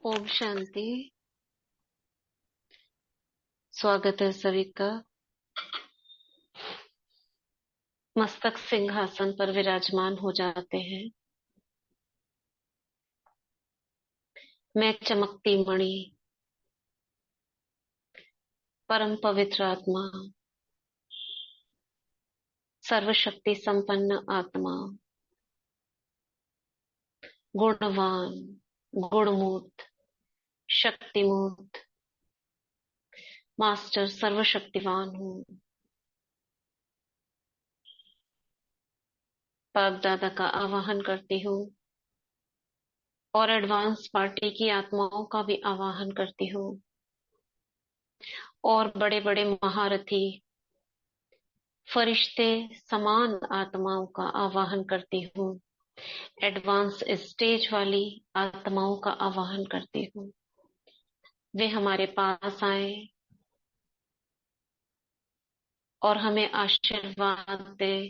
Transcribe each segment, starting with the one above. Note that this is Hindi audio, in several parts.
ओम शांति। स्वागत है सभी का। मस्तक सिंहासन पर विराजमान हो जाते हैं। मैं चमकती मणि, परम पवित्र आत्मा, सर्वशक्ति संपन्न आत्मा, गुणवान, गुणमूर्त, शक्तिमूर्त, मास्टर सर्वशक्तिवान हूँ। बाप दादा का आवाहन करती हूँ और एडवांस पार्टी की आत्माओं का भी आवाहन करती हूँ और बड़े बड़े महारथी फरिश्ते समान आत्माओं का आवाहन करती हूँ। एडवांस स्टेज वाली आत्माओं का आवाहन करती हूँ। वे हमारे पास आए और हमें आशीर्वाद दे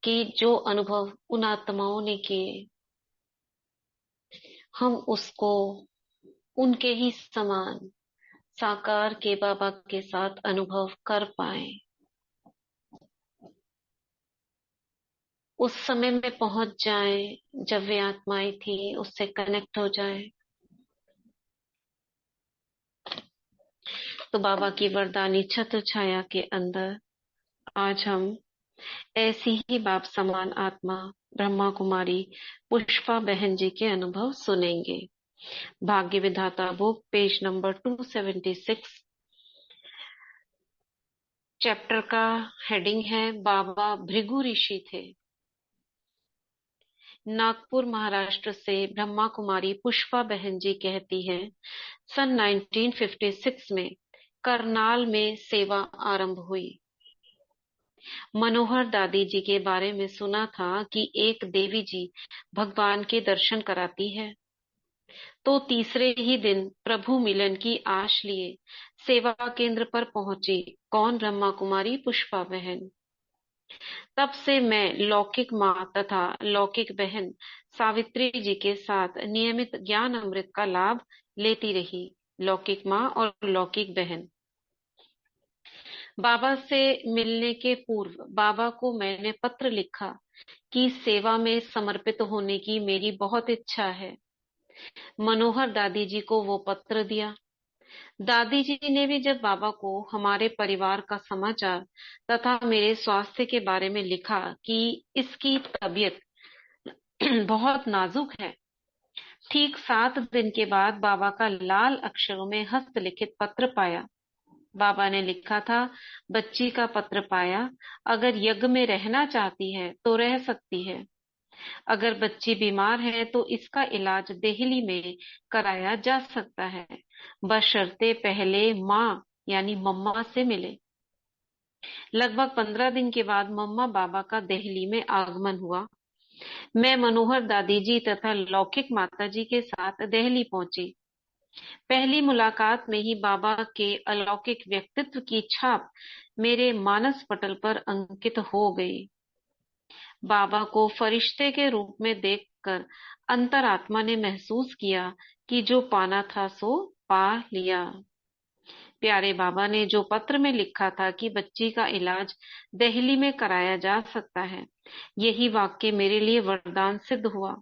कि जो अनुभव उन आत्माओं ने किए, हम उसको उनके ही समान साकार के बाबा के साथ अनुभव कर पाए। उस समय में पहुंच जाए जब वे आत्माएं थी, उससे कनेक्ट हो जाए। तो बाबा की वरदानी छत्र छाया के अंदर आज हम ऐसी ही बाप समान आत्मा ब्रह्मा कुमारी पुष्पा बहन जी के अनुभव सुनेंगे। भाग्य विधाता बुक पेज नंबर 276। चैप्टर का हेडिंग है बाबा भृगु ऋषि थे। नागपुर महाराष्ट्र से ब्रह्मा कुमारी पुष्पा बहन जी कहती हैं, सन 1956 में करनाल में सेवा आरंभ हुई। मनोहर दादी जी के बारे में सुना था कि एक देवी जी भगवान के दर्शन कराती है। तो तीसरे ही दिन प्रभु मिलन की आश लिए सेवा केंद्र पर पहुंची कौन ब्रह्मा कुमारी पुष्पा बहन। तब से मैं लौकिक माँ तथा लौकिक बहन सावित्री जी के साथ नियमित ज्ञान अमृत का लाभ लेती रही। लौकिक माँ और लौकिक बहन। बाबा से मिलने के पूर्व बाबा को मैंने पत्र लिखा कि सेवा में समर्पित होने की मेरी बहुत इच्छा है। मनोहर दादी जी को वो पत्र दिया। दादी जी ने भी जब बाबा को हमारे परिवार का समाचार तथा मेरे स्वास्थ्य के बारे में लिखा कि इसकी तबीयत बहुत नाजुक है, ठीक 7 दिन के बाद बाबा का लाल अक्षरों में हस्तलिखित पत्र पाया। बाबा ने लिखा था, बच्ची का पत्र पाया, अगर यज्ञ में रहना चाहती है तो रह सकती है। अगर बच्ची बीमार है तो इसका इलाज दिल्ली में कराया जा सकता है, बशर्ते पहले माँ यानी मम्मा से मिले। लगभग 15 दिन के बाद मम्मा बाबा का दिल्ली में आगमन हुआ। मैं मनोहर दादी जी तथा लौकिक माता जी के साथ दिल्ली पहुंची। पहली मुलाकात में ही बाबा के अलौकिक व्यक्तित्व की छाप मेरे मानस पटल पर अंकित हो गई। बाबा को फरिश्ते के रूप में देखकर अंतरात्मा ने महसूस किया कि जो पाना था सो पा लिया। प्यारे बाबा ने जो पत्र में लिखा था कि बच्ची का इलाज दिल्ली में कराया जा सकता है, यही वाक्य मेरे लिए वरदान सिद्ध हुआ।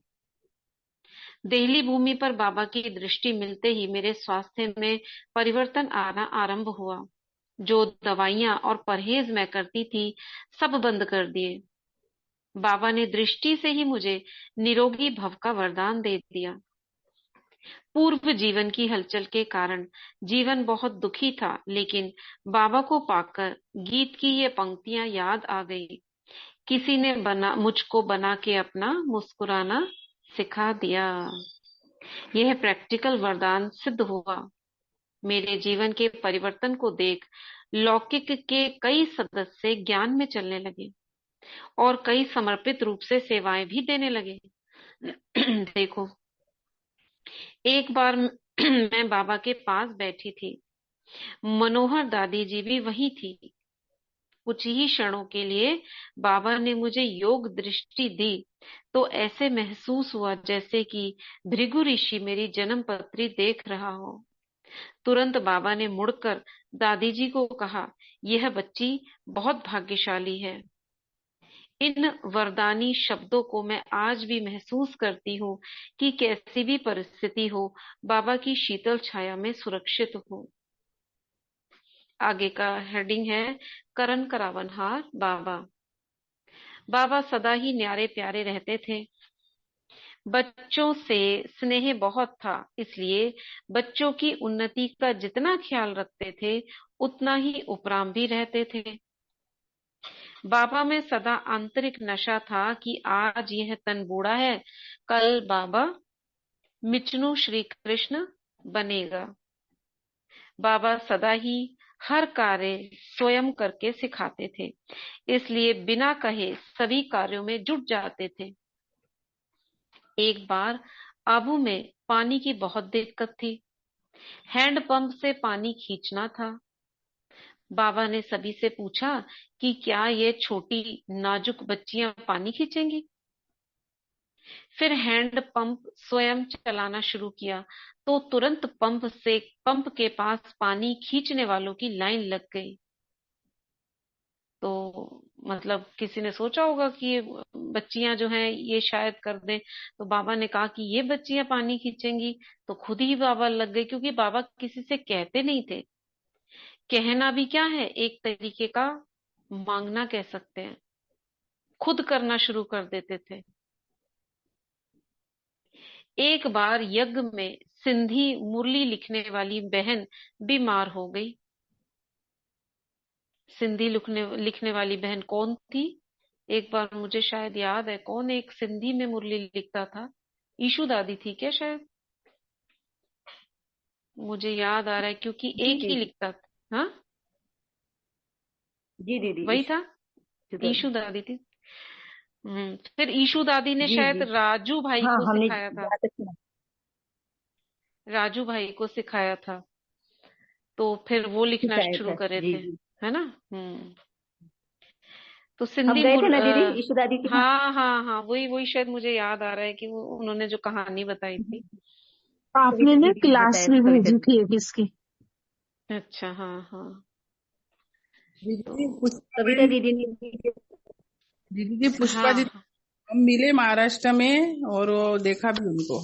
दिल्ली भूमि पर बाबा की दृष्टि मिलते ही मेरे स्वास्थ्य में परिवर्तन आना आरंभ हुआ। जो दवाइयां और परहेज मैं करती थी, सब बंद कर दिए। बाबा ने दृष्टि से ही मुझे निरोगी भव का वरदान दे दिया। पूर्व जीवन की हलचल के कारण जीवन बहुत दुखी था, लेकिन बाबा को पाकर गीत की ये पंक्तियां याद आ गई। किसी ने मुझको बना के अपना मुस्कुराना सिखा दिया। यह प्रैक्टिकल वरदान सिद्ध हुआ। मेरे जीवन के परिवर्तन को देख लौकिक के कई सदस्य ज्ञान में चलने लगे और कई समर्पित रूप से सेवाएं भी देने लगे। देखो, एक बार मैं बाबा के पास बैठी थी। मनोहर दादी जी भी वही थी। कुछ ही क्षणों के लिए बाबा ने मुझे योग दृष्टि दी तो ऐसे महसूस हुआ जैसे कि भृगु ऋषि मेरी जन्म पत्री देख रहा हो। तुरंत बाबा ने मुड़कर दादी जी को कहा, यह बच्ची बहुत भाग्यशाली है। इन वरदानी शब्दों को मैं आज भी महसूस करती हूँ कि कैसी भी परिस्थिति हो, बाबा की शीतल छाया में सुरक्षित हूँ। आगे का हेडिंग है, करण करावनहार बाबा। बाबा सदा ही न्यारे प्यारे रहते थे। बच्चों से स्नेह बहुत था, इसलिए बच्चों की उन्नति का जितना ख्याल रखते थे उतना ही उपराम भी रहते थे। बाबा में सदा आंतरिक नशा था कि आज यह तन बूढ़ा है, कल बाबा मिचनू श्री कृष्ण बनेगा। बाबा सदा ही हर कार्य स्वयं करके सिखाते थे, इसलिए बिना कहे सभी कार्यों में जुट जाते थे। एक बार आबू में पानी की बहुत दिक्कत थी। हैंडपंप से पानी खींचना था। बाबा ने सभी से पूछा कि क्या ये छोटी नाजुक बच्चियां पानी खींचेंगी। फिर हैंड पंप स्वयं चलाना शुरू किया तो तुरंत पंप के पास पानी खींचने वालों की लाइन लग गई। तो मतलब किसी ने सोचा होगा कि ये बच्चियां जो हैं ये शायद कर दें, तो बाबा ने कहा कि ये बच्चियां पानी खींचेंगी, तो खुद ही बाबा लग गए, क्योंकि बाबा किसी से कहते नहीं थे। कहना भी क्या है, एक तरीके का मांगना कह सकते हैं। खुद करना शुरू कर देते थे। एक बार यज्ञ में सिंधी मुरली लिखने वाली बहन बीमार हो गई। सिंधी लिखने वाली बहन कौन थी? एक बार मुझे शायद याद है, कौन एक सिंधी में मुरली लिखता था? ईशू दादी थी क्या शायद? मुझे याद आ रहा है क्योंकि जी एक ही दीदी। लिखता था। हाँ, जी दीदी, वही था, शुगर। ईशू दादी थी। फिर ईशू दादी ने जी शायद जी। राजू भाई हाँ, को हमने सिखाया था। जहाँ तक सुना। राजू भाई को सिखाया था, तो फिर वो लिखना शिकायत शुरू है, करे जी थे, जी। है ना। तो हम सिंधी गए थे ना दीदी ईशु दादी के यहाँ। हाँ हाँ हाँ, वही वही शायद मुझे याद आ रहा है कि वो उन्होंने जो कहानी बताई थी। आपने कविता ना दीदी ने क्लास बताया भी था, कविता भेजी दीदी। थी एक इसकी। अच्छा, हाँ हाँ। दीदी तो पुष्पा कविता बहन, दीदी ने। दीदी जी पुष्पा हाँ दीदी, हाँ, हम मिले महाराष्ट्र में और वो देखा भी उनको।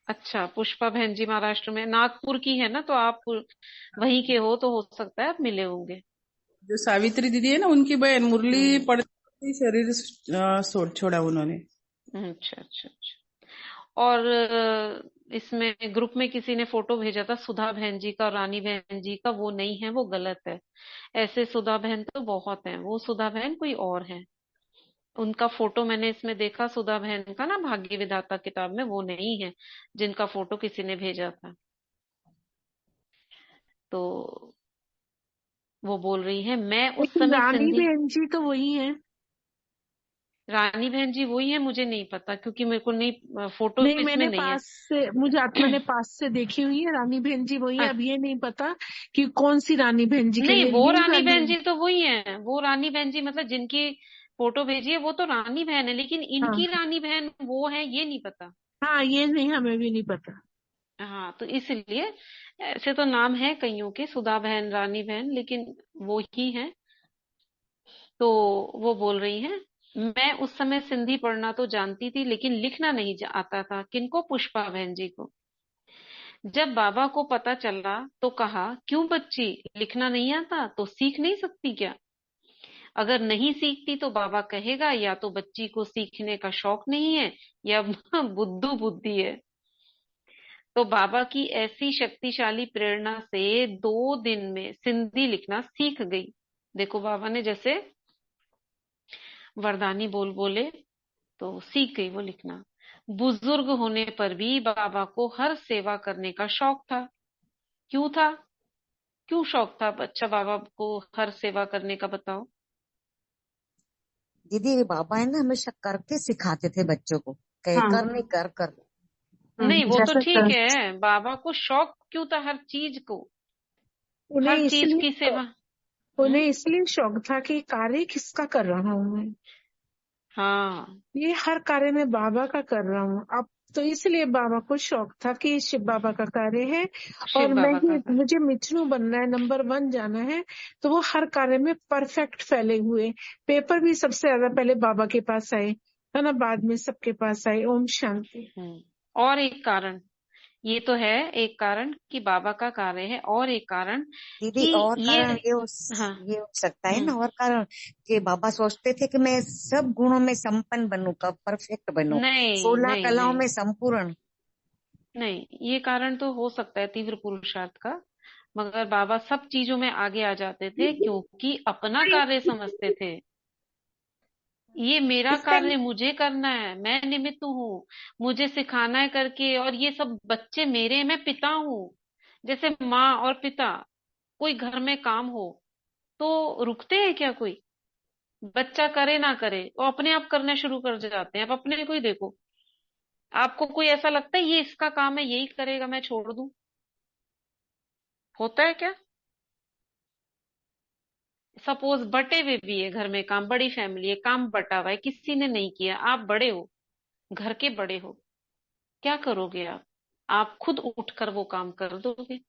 अच्छा, पुष्पा बहन जी महाराष्ट्र में, नागपुर की है ना, तो आप वहीं के हो तो हो सकता है आप मिले होंगे। जो सावित्री दीदी है ना, उनकी बहन मुरली हम्म। पढ़ती शरीर छोड़ा उन्होंने। अच्छा अच्छा अच्छा। और इसमें ग्रुप में किसी ने फोटो भेजा था सुधा बहन जी का और रानी बहन जी का, वो नहीं है, वो गलत है। ऐसे सुधा बहन तो बहुत हैं, वो सुधा बहन कोई और है। उनका फोटो मैंने इसमें देखा, सुधा बहन का ना, भाग्य विधाता किताब में, वो नहीं है जिनका फोटो किसी ने भेजा था। तो वो बोल रही है, मैं उस लेकिन समय रानी सिंधी। बहन जी तो वही है। रानी बहन जी वही है, मुझे नहीं पता क्योंकि मेरे को नहीं, फोटो नहीं, इसमें नहीं है। मैंने पास से देखी हुई है, रानी बहन जी वही है। अ- अब ये नहीं पता कि कौन सी रानी बहन जी के नहीं, लिए वो न्यू रानी रानी। बहन जी तो वही है, वो रानी बहन जी मतलब जिनकी फोटो भेजी है वो तो रानी बहन है, लेकिन हाँ इनकी रानी बहन वो है ये नहीं पता। हाँ, ये नहीं, हमें भी नहीं पता। हाँ, तो इसलिए ऐसे तो नाम है कईयों के, सुधा बहन, रानी बहन, लेकिन वो ही है। तो वो बोल रही है, मैं उस समय सिंधी पढ़ना तो जानती थी लेकिन लिखना नहीं आता था। किनको? पुष्पा बहन जी को। जब बाबा को पता चला तो कहा, क्यों बच्ची, लिखना नहीं आता तो सीख नहीं सकती क्या? अगर नहीं सीखती तो बाबा कहेगा या तो बच्ची को सीखने का शौक नहीं है या बुद्धू बुद्धि है। तो बाबा की ऐसी शक्तिशाली प्रेरणा से 2 दिन में सिंधी लिखना सीख गई। देखो, बाबा ने जैसे वरदानी बोल बोले तो सीख गई वो लिखना। बुजुर्ग होने पर भी बाबा को हर सेवा करने का शौक था। क्यों था? क्यों शौक था अच्छा बाबा को हर सेवा करने का, बताओ। दीदी बाबा है ना हमेशा करके सिखाते थे बच्चों को, हाँ कहकर नहीं, कर कर। नहीं, वो तो जैसे ठीक है, बाबा को शौक क्यों था हर चीज को, उन्हें हर चीज इसलिए की सेवा। उन्हें इसलिए शौक था कि कार्य किसका कर रहा हूँ मैं, हाँ, ये हर कार्य में बाबा का कर रहा हूँ। अब तो इसलिए बाबा को शौक था कि शिव बाबा का कार्य है शिव और मैं बाबा ही, का कर। मुझे मिथुनु बनना है, नंबर 1 जाना है। तो वो हर कार्य में परफेक्ट फैले हुए। पेपर भी सबसे ज्यादा पहले बाबा के पास आए, है ना, बाद में सबके पास आए। ओम शांति। और एक कारण, ये तो है एक कारण कि बाबा का कार्य है, और एक कारण दीदी कि और ये। कारण हाँ। ये हो सकता है हम्म। ना, और कारण कि बाबा सोचते थे कि मैं सब गुणों में संपन्न बनूं, कब परफेक्ट बनूं, नहीं 16 नहीं कलाओं नहीं में संपूर्ण। नहीं, ये कारण तो हो सकता है तीव्र पुरुषार्थ का, मगर बाबा सब चीजों में आगे आ जाते थे क्योंकि अपना कार्य समझते थे। ये मेरा इससे कार्य मुझे करना है, मैं निमित्त हूँ, मुझे सिखाना है करके, और ये सब बच्चे मेरे, मैं पिता हूँ। जैसे माँ और पिता, कोई घर में काम हो तो रुकते हैं क्या कोई? बच्चा करे ना करे वो अपने आप करना शुरू कर जाते हैं। आप अपने को ही देखो, आपको कोई ऐसा लगता है ये इसका काम है यही करेगा मैं छोड़ दूं? होता है क्या? सपोज बटे हुए भी है घर में काम, बड़ी फैमिली है, काम बटा हुआ है, किसी ने नहीं किया, आप बड़े हो, घर के बड़े हो, क्या करोगे आप खुद उठकर वो काम कर दोगे,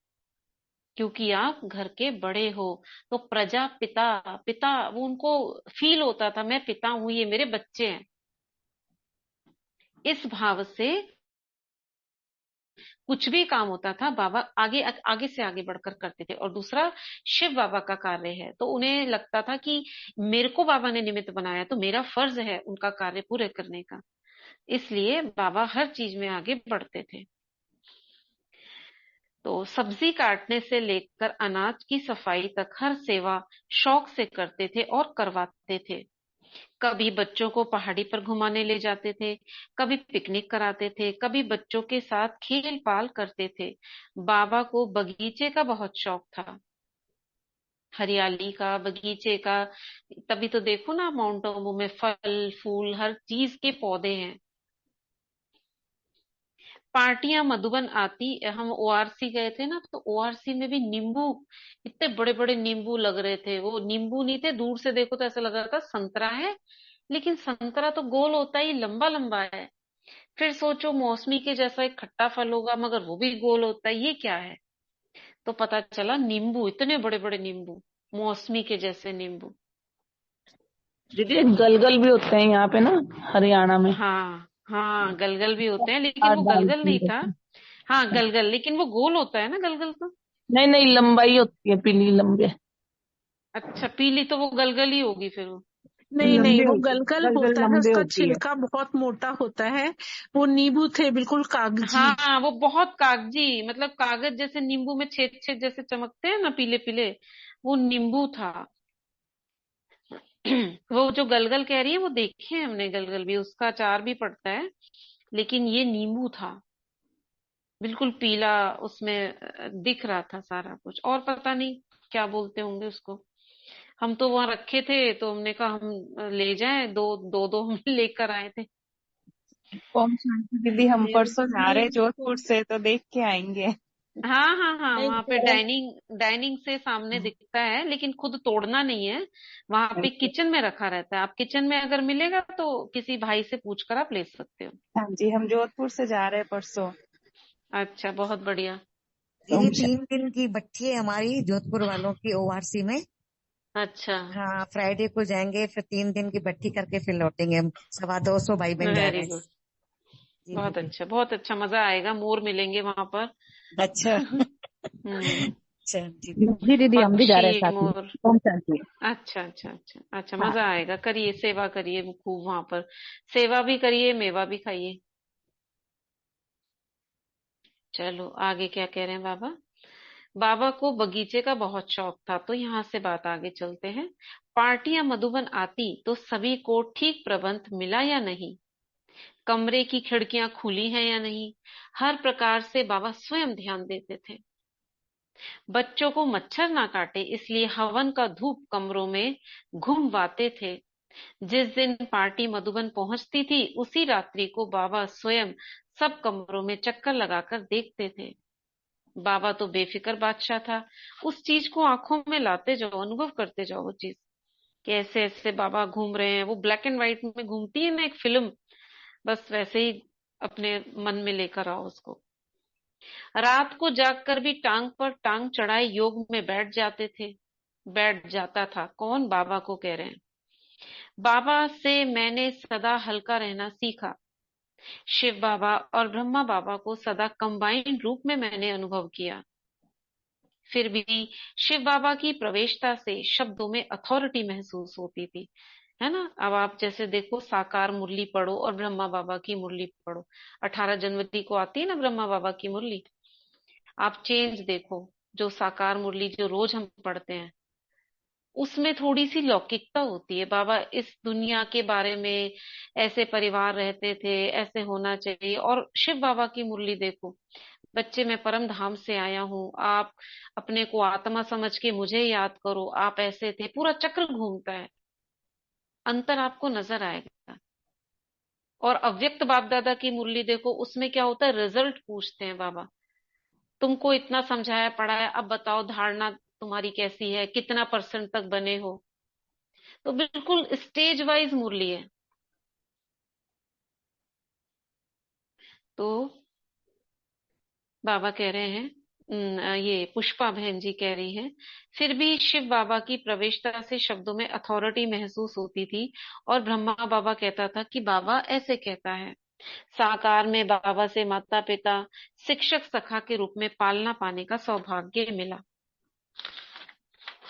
क्योंकि आप घर के बड़े हो। तो प्रजा पिता, पिता वो उनको फील होता था मैं पिता हूं, ये मेरे बच्चे हैं, इस भाव से कुछ भी काम होता था बाबा आगे आगे से आगे बढ़कर करते थे। और दूसरा, शिव बाबा का कार्य है तो उन्हें लगता था कि मेरे को बाबा ने निमित्त बनाया तो मेरा फर्ज है उनका कार्य पूरे करने का, इसलिए बाबा हर चीज में आगे बढ़ते थे। तो सब्जी काटने से लेकर अनाज की सफाई तक हर सेवा शौक से करते थे और करवाते थे। कभी बच्चों को पहाड़ी पर घुमाने ले जाते थे, कभी पिकनिक कराते थे, कभी बच्चों के साथ खेल पाल करते थे। बाबा को बगीचे का बहुत शौक था, हरियाली का, बगीचे का। तभी तो देखो ना माउंट आबू में फल फूल हर चीज के पौधे हैं। पार्टियां मधुबन आती, हम ओआरसी गए थे ना, तो ओआरसी में भी नींबू, इतने बड़े बड़े नींबू लग रहे थे। वो नींबू नहीं थे, दूर से देखो तो ऐसा लग रहा था संतरा है, लेकिन संतरा तो गोल होता ही लंबा लंबा है। फिर सोचो मौसमी के जैसा एक खट्टा फल होगा मगर वो भी गोल होता है, ये क्या है? तो पता चला नींबू, इतने बड़े बड़े नींबू, मौसमी के जैसे नींबू। दीदी गलगल भी होते हैं यहाँ पे ना, हरियाणा में। हाँ हाँ, गलगल भी होते हैं लेकिन हाथ वो गलगल डालते नहीं था। हैं। हाँ गलगल, लेकिन वो गोल होता है ना गलगल तो। नहीं नहीं, लंबाई होती है, पीली लंबे। अच्छा, पीली तो वो गलगल ही होगी फिर वो। नहीं नहीं, लंबे वो होती है, गलगल गलगल होता है, लंबे उसका होती है। छिलका बहुत मोटा होता है। वो नींबू थे बिल्कुल कागजी। हाँ वो बहुत कागजी, मतलब कागज जैसे, नींबू में छेद छेद जैसे चमकते हैं ना पीले पीले, वो नींबू था। वो जो गलगल कह रही है वो देखे हैं हमने, गलगल भी, उसका अचार भी पड़ता है, लेकिन ये नींबू था, बिल्कुल पीला, उसमें दिख रहा था सारा कुछ। और पता नहीं क्या बोलते होंगे उसको। हम तो वहां रखे थे तो हमने कहा हम ले जाएं, दो दो दो हम लेकर आए थे। ओम शांति दीदी, हम परसों जा रहे हैं जोधपुर से, तो देख के आएंगे। हाँ हाँ हाँ, नहीं वहां पे डाइनिंग डाइनिंग से सामने दिखता है, लेकिन खुद तोड़ना नहीं है, वहां पे किचन में रखा रहता है। आप किचन में अगर मिलेगा तो किसी भाई से पूछकर आप ले सकते हो। हाँ जी, हम जोधपुर से जा रहे हैं परसों। अच्छा, बहुत बढ़िया। दीदी ओम 3 दिन की भट्टी है हमारी जोधपुर वालों की ओआरसी में। अच्छा, हाँ, फ्राइडे को जाएंगे, फिर 3 दिन की भट्टी करके फिर लौटेंगे हम। 225 भाई बहन जा रहे वेरी हैं। गुड, जी बहुत दीदी। अच्छा बहुत अच्छा, मजा आएगा, मोर मिलेंगे वहां पर। अच्छा। हम्म। अच्छा जी दीदी। जी दीदी, हम भी जा रहे हैं पक्षी साथ में। मोर। ओम शांति। अच्छा अच्छा अच्छा अच्छा, हाँ। मजा आएगा, करिए सेवा करिए वो खूब वहां पर, सेवा भी करिए मेवा भी खाइए। चलो आगे क्या कह रहे हैं बाबा। बाबा को बगीचे का बहुत शौक था, तो यहाँ से बात आगे चलते हैं। पार्टियां मधुबन आती तो सभी को ठीक प्रबंध मिला या नहीं, कमरे की खिड़कियां खुली हैं या नहीं, हर प्रकार से बाबा स्वयं ध्यान देते थे। बच्चों को मच्छर ना काटे इसलिए हवन का धूप कमरों में घुमवाते थे। जिस दिन पार्टी मधुबन पहुंचती थी उसी रात्रि को बाबा स्वयं सब कमरों में चक्कर लगाकर देखते थे। बाबा तो बेफिक्र बादशाह था। उस चीज को आंखों में लाते जाओ, अनुभव करते जाओ वो चीज, कि ऐसे ऐसे बाबा घूम रहे हैं। वो ब्लैक एंड व्हाइट में घूमती है ना एक फिल्म, बस वैसे ही अपने मन में लेकर आओ उसको। रात को जागकर भी टांग पर टांग चढ़ाए योग में बैठ जाते थे। बैठ जाता था कौन? बाबा को कह रहे हैं। बाबा से मैंने सदा हल्का रहना सीखा। शिव बाबा और ब्रह्मा बाबा को सदा कंबाइंड रूप में मैंने अनुभव किया। फिर भी शिव बाबा की प्रवेशता से शब्दों में अथॉरिटी महसूस होती थी, है ना। अब आप जैसे देखो, साकार मुरली पढ़ो और ब्रह्मा बाबा की मुरली पढ़ो। 18 जनवरी को आती है ना ब्रह्मा बाबा की मुरली, आप चेंज देखो। जो साकार मुरली जो रोज हम पढ़ते हैं, उसमें थोड़ी सी लौकिकता होती है। बाबा इस दुनिया के बारे में, ऐसे परिवार रहते थे, ऐसे होना चाहिए। और शिव बाबा की मुरली देखो, बच्चे मैं परम धाम से आया हूँ, आप अपने को आत्मा समझ के मुझे याद करो, आप ऐसे थे, पूरा चक्र घूमता है। अंतर आपको नजर आएगा। और अव्यक्त बाप दादा की मुरली देखो, उसमें क्या होता है, रिजल्ट पूछते हैं बाबा। तुमको इतना समझाया पढ़ाया, अब बताओ धारणा तुम्हारी कैसी है, कितना परसेंट तक बने हो। तो बिल्कुल स्टेज वाइज मुरली है। तो बाबा कह रहे हैं, ये पुष्पा बहन जी कह रही है, फिर भी शिव बाबा की प्रवेशता से शब्दों में अथॉरिटी महसूस होती थी। और ब्रह्मा बाबा कहता था कि बाबा ऐसे कहता है। साकार में बाबा से माता पिता, शिक्षक सखा के रूप में पालना पाने का सौभाग्य मिला।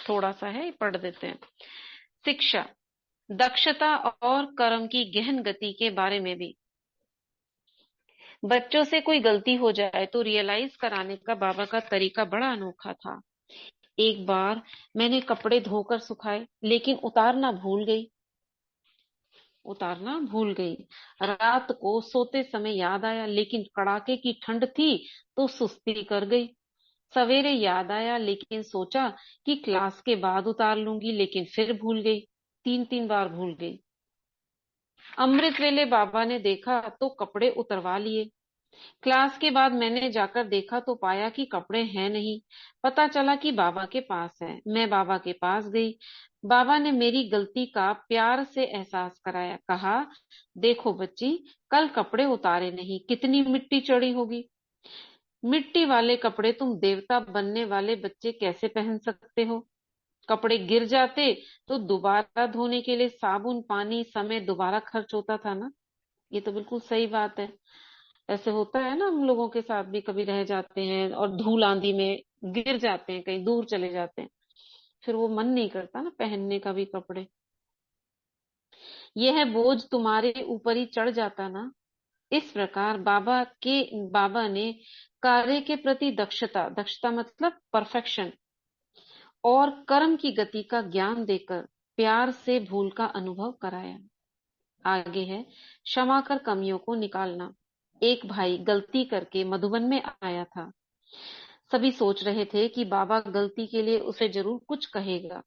थोड़ा सा है, पढ़ देते हैं। शिक्षा, दक्षता और कर्म की गहन गति के बारे में भी। बच्चों से कोई गलती हो जाए तो रियलाइज कराने का बाबा का तरीका बड़ा अनोखा था। एक बार मैंने कपड़े धोकर सुखाए, लेकिन उतारना भूल गई। रात को सोते समय याद आया, लेकिन कड़ाके की ठंड थी तो सुस्ती कर गई। सवेरे याद आया, लेकिन सोचा कि क्लास के बाद उतार लूंगी, लेकिन फिर भूल गई। 3 3 बार भूल गई। अमृत वेले बाबा ने देखा तो कपड़े उतरवा लिए। क्लास के बाद मैंने जाकर देखा तो पाया कि कपड़े हैं नहीं। पता चला कि बाबा के पास है। मैं बाबा के पास गई। बाबा ने मेरी गलती का प्यार से एहसास कराया। कहा, देखो बच्ची, कल कपड़े उतारे नहीं, कितनी मिट्टी चढ़ी होगी। मिट्टी वाले कपड़े तुम देवता बनने वाले बच्चे कैसे पहन सकते हो? कपड़े गिर जाते तो दोबारा धोने के लिए साबुन, पानी, समय दोबारा खर्च होता था ना। ये तो बिल्कुल सही बात है। ऐसे होता है ना, हम लोगों के साथ भी कभी रह जाते हैं और धूल आंधी में गिर जाते हैं, कहीं दूर चले जाते हैं, फिर वो मन नहीं करता ना पहनने का भी कपड़े। यह बोझ तुम्हारे ऊपर ही चढ़ जाता ना। इस प्रकार बाबा ने कार्य के प्रति दक्षता, दक्षता मतलब परफेक्शन, और कर्म की गति का ज्ञान देकर प्यार से भूल का अनुभव कराया। आगे है, क्षमा कर कमियों को निकालना। एक भाई गलती करके मधुबन में आया था। सभी सोच रहे थे कि बाबा गलती के लिए उसे जरूर कुछ कहेगा।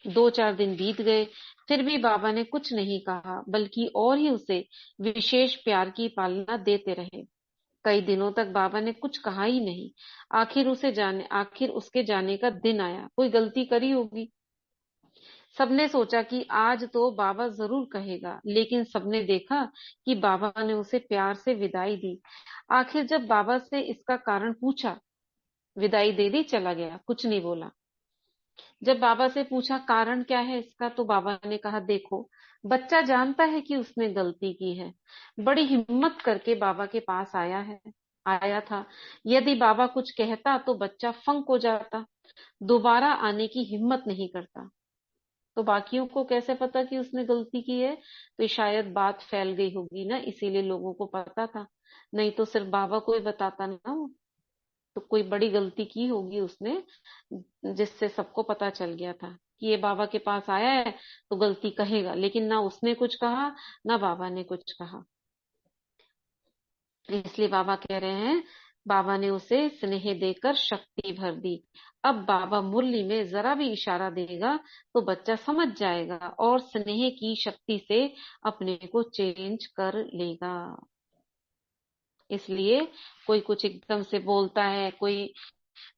2 4 दिन बीत गए, फिर भी बाबा ने कुछ नहीं कहा, बल्कि और ही उसे विशेष प्यार की पालना देते रहे। कई दिनों तक बाबा ने कुछ कहा ही नहीं। आखिर उसके जाने का दिन आया। कोई गलती करी होगी। सबने सोचा कि आज तो बाबा जरूर कहेगा, लेकिन सबने देखा कि बाबा ने उसे प्यार से विदाई दी। आखिर जब बाबा से इसका कारण पूछा, विदाई दे दी, चला गया, कुछ नहीं बोला। जब बाबा से पूछा कारण क्या है इसका, तो बाबा ने कहा, देखो, बच्चा जानता है कि उसने गलती की है, बड़ी हिम्मत करके बाबा के पास आया था। यदि बाबा कुछ कहता तो बच्चा फंक हो जाता, दोबारा आने की हिम्मत नहीं करता। तो बाकियों को कैसे पता कि उसने गलती की है? तो शायद बात फैल गई होगी ना, इसीलिए लोगों को पता था। नहीं तो सिर्फ बाबा को ही बताता ना वो। तो कोई बड़ी गलती की होगी उसने, जिससे सबको पता चल गया था कि ये बाबा के पास आया है तो गलती कहेगा। लेकिन ना उसने कुछ कहा, ना बाबा ने कुछ कहा। इसलिए बाबा कह रहे हैं, बाबा ने उसे स्नेह देकर शक्ति भर दी। अब बाबा मुरली में जरा भी इशारा देगा तो बच्चा समझ जाएगा और स्नेह की शक्ति से अपने को चेंज कर लेगा। इसलिए कोई कुछ एकदम से बोलता है, कोई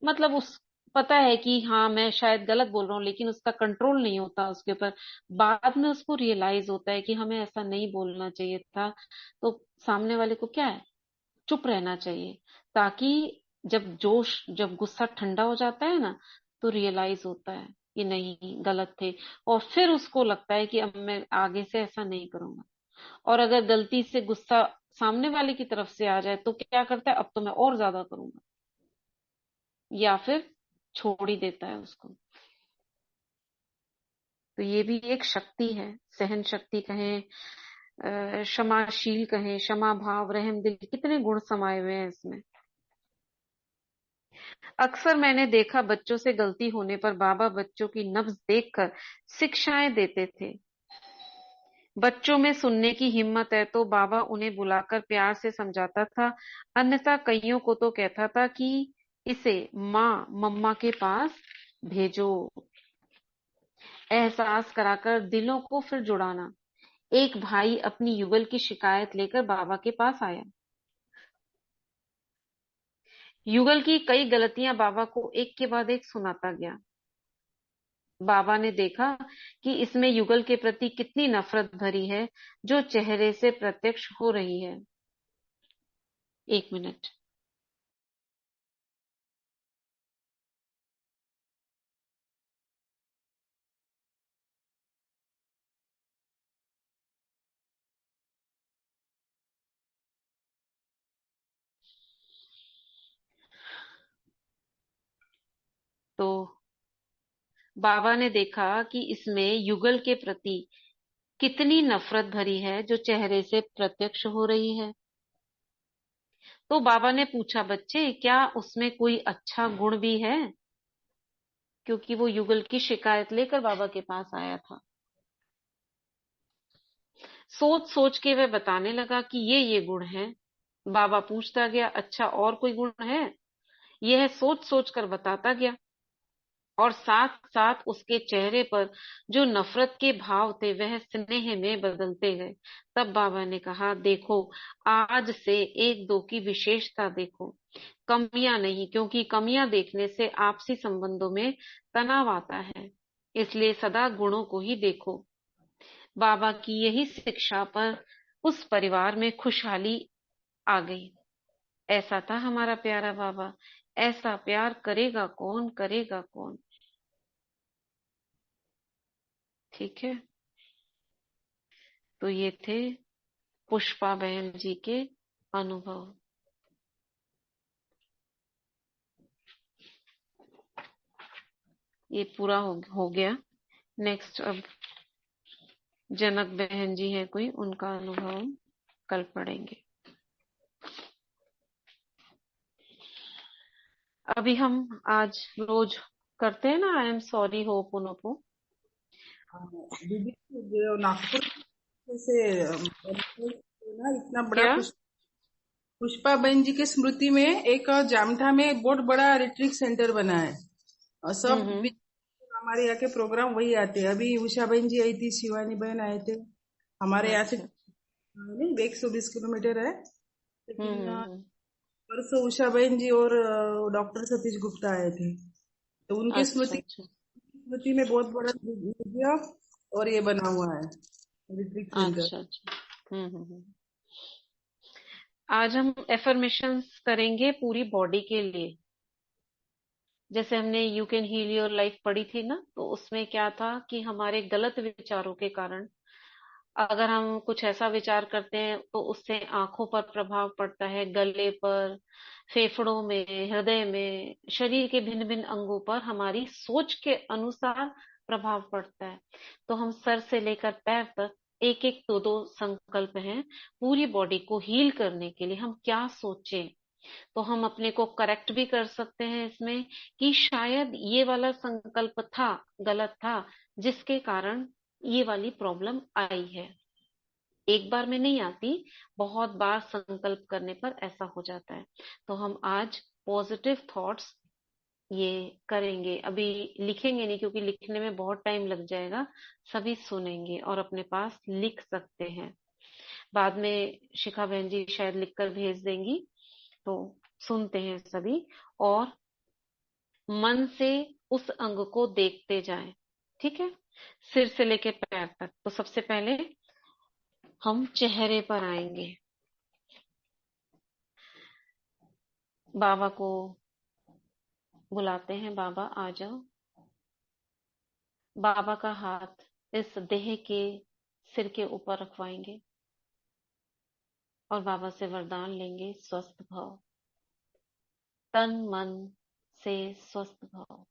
मतलब उस पता है कि हाँ मैं शायद गलत बोल रहा हूँ, लेकिन उसका कंट्रोल नहीं होता उसके ऊपर। बाद में उसको रियलाइज होता है कि हमें ऐसा नहीं बोलना चाहिए था। तो सामने वाले को क्या है, चुप रहना चाहिए, ताकि जब गुस्सा ठंडा हो जाता है ना, तो रियलाइज होता है कि नहीं गलत थे। और फिर उसको लगता है कि अब मैं आगे से ऐसा नहीं करूंगा। और अगर गलती से गुस्सा सामने वाले की तरफ से आ जाए तो क्या करता है, अब तो मैं और ज्यादा करूंगा, या फिर छोड़ ही देता है उसको। तो ये भी एक शक्ति है, सहन शक्ति कहें, क्षमाशील कहें, क्षमा भाव, रहम दिल, कितने गुण समाये हुए हैं इसमें। अक्सर मैंने देखा बच्चों से गलती होने पर बाबा बच्चों की नब्ज देखकर शिक्षाएं देते थे। बच्चों में सुनने की हिम्मत है तो बाबा उन्हें बुलाकर प्यार से समझाता था, अन्यथा कईयों को तो कहता था कि इसे माँ मम्मा के पास भेजो। एहसास कराकर दिलों को फिर जुड़ाना। एक भाई अपनी युगल की शिकायत लेकर बाबा के पास आया। युगल की कई गलतियां बाबा को एक के बाद एक सुनाता गया। बाबा ने देखा कि इसमें युगल के प्रति कितनी नफरत भरी है, जो चेहरे से प्रत्यक्ष हो रही है। एक मिनट। तो बाबा ने देखा कि इसमें युगल के प्रति कितनी नफरत भरी है, जो चेहरे से प्रत्यक्ष हो रही है। तो बाबा ने पूछा, बच्चे क्या उसमें कोई अच्छा गुण भी है? क्योंकि वो युगल की शिकायत लेकर बाबा के पास आया था। सोच सोच के वह बताने लगा कि ये गुण है। बाबा पूछता गया, अच्छा और कोई गुण है? यह सोच सोच कर बताता गया, और साथ साथ उसके चेहरे पर जो नफरत के भाव थे वह स्नेह में बदलते गए। तब बाबा ने कहा, देखो आज से एक दो की विशेषता देखो, कमियां नहीं, क्योंकि कमियां देखने से आपसी संबंधों में तनाव आता है। इसलिए सदा गुणों को ही देखो। बाबा की यही शिक्षा पर उस परिवार में खुशहाली आ गई। ऐसा था हमारा प्यारा बाबा। ऐसा प्यार करेगा कौन, करेगा कौन। ठीक है। तो ये थे पुष्पा बहन जी के अनुभव। ये पूरा हो गया। नेक्स्ट अब जनक बहन जी है कोई, उनका अनुभव हम कल पढ़ेंगे। अभी हम आज रोज करते हैं ना, आई एम सॉरी हो पुनपो। दीदी जो नागपुर से ना इतना बड़ा क्या? पुष्पा बहन जी की स्मृति में एक जामठा में बहुत बड़ा रिट्रीट सेंटर बना है, और सब हम्म। हमारे यहाँ के प्रोग्राम वही आते हैं। अभी उषा बहन जी आई थी, शिवानी बहन आए थे। हमारे यहाँ से अच्छा। नहीं 120 किलोमीटर है, लेकिन हम्म। परसों उषा बहन जी और डॉक्टर सतीश गुप्ता आए थे, तो उनकी अच्छा अच्छा स्मृति में बहुत बड़ा दिव्या और ये बना हुआ है रिट्रीट सेंटर। अच्छा अच्छा। आज हम एफर्मेशंस करेंगे पूरी बॉडी के लिए। जैसे हमने you can heal your life पढ़ी थी ना, तो उसमें क्या था कि हमारे गलत विचारों के कारण अगर हम कुछ ऐसा विचार करते हैं तो उससे आंखों पर प्रभाव पड़ता है, गले पर, फेफड़ों में, हृदय में, शरीर के भिन्न भिन्न अंगों पर हमारी सोच के अनुसार प्रभाव पड़ता है। तो हम सर से लेकर पैर तक एक एक दो दो संकल्प हैं पूरी बॉडी को हील करने के लिए। हम क्या सोचें, तो हम अपने को करेक्ट भी कर सकते हैं इसमें कि शायद ये वाला संकल्प था, गलत था, जिसके कारण ये वाली प्रॉब्लम आई है। एक बार में नहीं आती, बहुत बार संकल्प करने पर ऐसा हो जाता है। तो हम आज पॉजिटिव थॉट्स ये करेंगे। अभी लिखेंगे नहीं क्योंकि लिखने में बहुत टाइम लग जाएगा, सभी सुनेंगे और अपने पास लिख सकते हैं। बाद में शिखा बहन जी शायद लिखकर भेज देंगी, तो सुनते हैं सभी। और मन से उस अंग को देखते जाएं। ठीक है, सिर से लेके पैर तक। तो सबसे पहले हम चेहरे पर आएंगे। बाबा को बुलाते हैं, बाबा आ जाओ। बाबा का हाथ इस देह के सिर के ऊपर रखवाएंगे और बाबा से वरदान लेंगे, स्वस्थ भव, तन मन से स्वस्थ भव।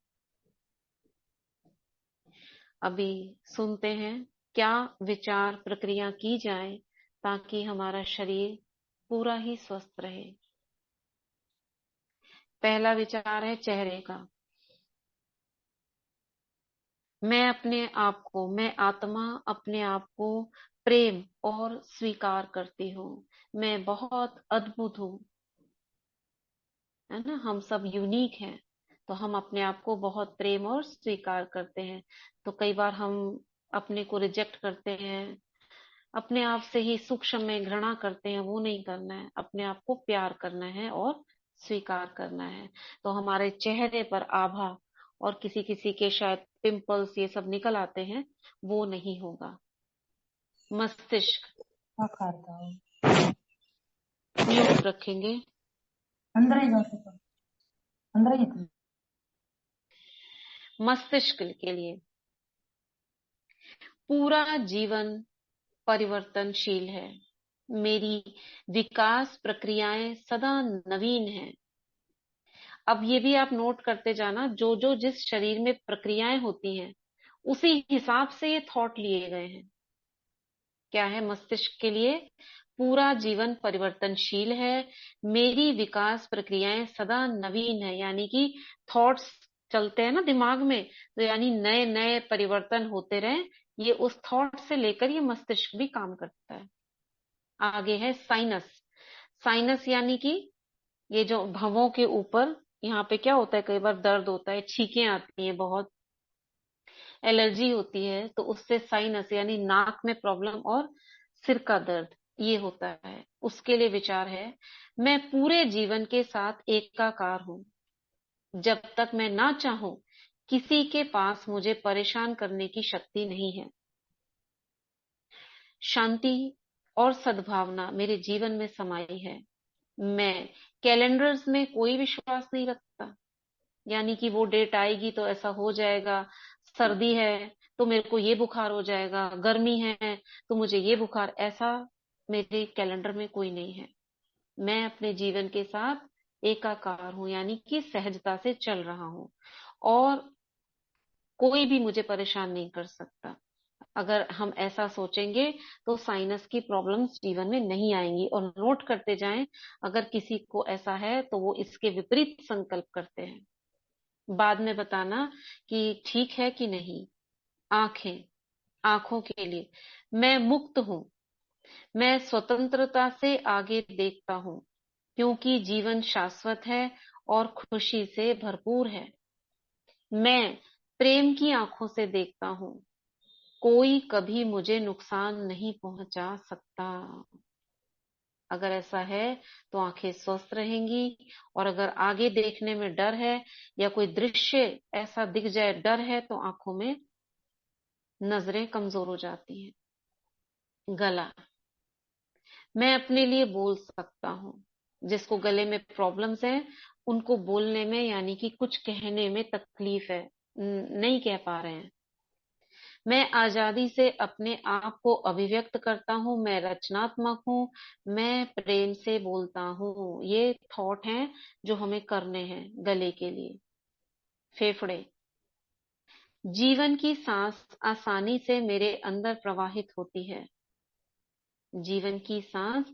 अभी सुनते हैं क्या विचार प्रक्रिया की जाए ताकि हमारा शरीर पूरा ही स्वस्थ रहे। पहला विचार है चेहरे का। मैं अपने आप को, मैं आत्मा अपने आप को प्रेम और स्वीकार करती हूँ। मैं बहुत अद्भुत हूँ, है ना। हम सब यूनिक हैं, तो हम अपने आप को बहुत प्रेम और स्वीकार करते हैं। तो कई बार हम अपने को रिजेक्ट करते हैं, अपने आप से ही सूक्ष्म में घृणा करते हैं। वो नहीं करना है, अपने आप को प्यार करना है और स्वीकार करना है। तो हमारे चेहरे पर आभा और किसी किसी के शायद पिंपल्स ये सब निकल आते हैं, वो नहीं होगा। मस्तिष्क म्यूट रखेंगे। मस्तिष्क के लिए पूरा जीवन परिवर्तनशील है। मेरी विकास प्रक्रियाएं सदा नवीन हैं। अब ये भी आप नोट करते जाना, जो जो जिस शरीर में प्रक्रियाएं होती हैं उसी हिसाब से ये थॉट लिए गए हैं। क्या है मस्तिष्क के लिए? पूरा जीवन परिवर्तनशील है, मेरी विकास प्रक्रियाएं सदा नवीन है। यानी कि थॉट्स चलते हैं ना दिमाग में, तो यानी नए नए परिवर्तन होते रहे। ये उस थॉट से लेकर ये मस्तिष्क भी काम करता है। आगे है साइनस। साइनस यानी कि ये जो भवों के ऊपर यहाँ पे क्या होता है, कई बार दर्द होता है, छींकें आती हैं, बहुत एलर्जी होती है, तो उससे साइनस यानी नाक में प्रॉब्लम और सिर का दर्द ये होता है। उसके लिए विचार है मैं पूरे जीवन के साथ एकाकार हूं। जब तक मैं ना चाहूं किसी के पास मुझे परेशान करने की शक्ति नहीं है। शांति और सद्भावना मेरे जीवन में समाई है। मैं कैलेंडर्स में कोई विश्वास नहीं रखता, यानी कि वो डेट आएगी तो ऐसा हो जाएगा। सर्दी है तो मेरे को ये बुखार हो जाएगा, गर्मी है तो मुझे ये बुखार, ऐसा मेरे कैलेंडर में कोई नहीं है। मैं अपने जीवन के साथ एकाकार हूं, यानी कि सहजता से चल रहा हूं और कोई भी मुझे परेशान नहीं कर सकता। अगर हम ऐसा सोचेंगे तो साइनस की प्रॉब्लम्स जीवन में नहीं आएंगी। और नोट करते जाएं, अगर किसी को ऐसा है तो वो इसके विपरीत संकल्प करते हैं, बाद में बताना कि ठीक है कि नहीं। आंखें, आंखों के लिए मैं मुक्त हूं, मैं स्वतंत्रता से आगे देखता हूं क्योंकि जीवन शाश्वत है और खुशी से भरपूर है। मैं प्रेम की आंखों से देखता हूं, कोई कभी मुझे नुकसान नहीं पहुंचा सकता। अगर ऐसा है तो आंखें स्वस्थ रहेंगी। और अगर आगे देखने में डर है या कोई दृश्य ऐसा दिख जाए, डर है, तो आंखों में नजरें कमजोर हो जाती हैं। गला, मैं अपने लिए बोल सकता हूँ। जिसको गले में प्रॉब्लम्स है उनको बोलने में, यानी कि कुछ कहने में तकलीफ है, नहीं कह पा रहे हैं। मैं आजादी से अपने आप को अभिव्यक्त करता हूँ, मैं रचनात्मक हूँ, मैं प्रेम से बोलता हूँ। ये थॉट हैं जो हमें करने हैं गले के लिए। फेफड़े, जीवन की सांस आसानी से मेरे अंदर प्रवाहित होती है। जीवन की सांस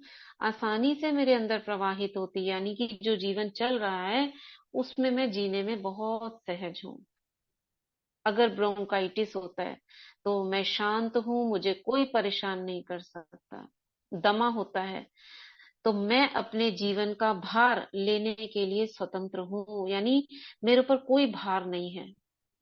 आसानी से मेरे अंदर प्रवाहित होती है, यानी कि जो जीवन चल रहा है उसमें मैं जीने में बहुत सहज हूँ। अगर ब्रोंकाइटिस होता है तो मैं शांत हूं, मुझे कोई परेशान नहीं कर सकता। दमा होता है तो मैं अपने जीवन का भार लेने के लिए स्वतंत्र हूं, यानी मेरे ऊपर कोई भार नहीं है।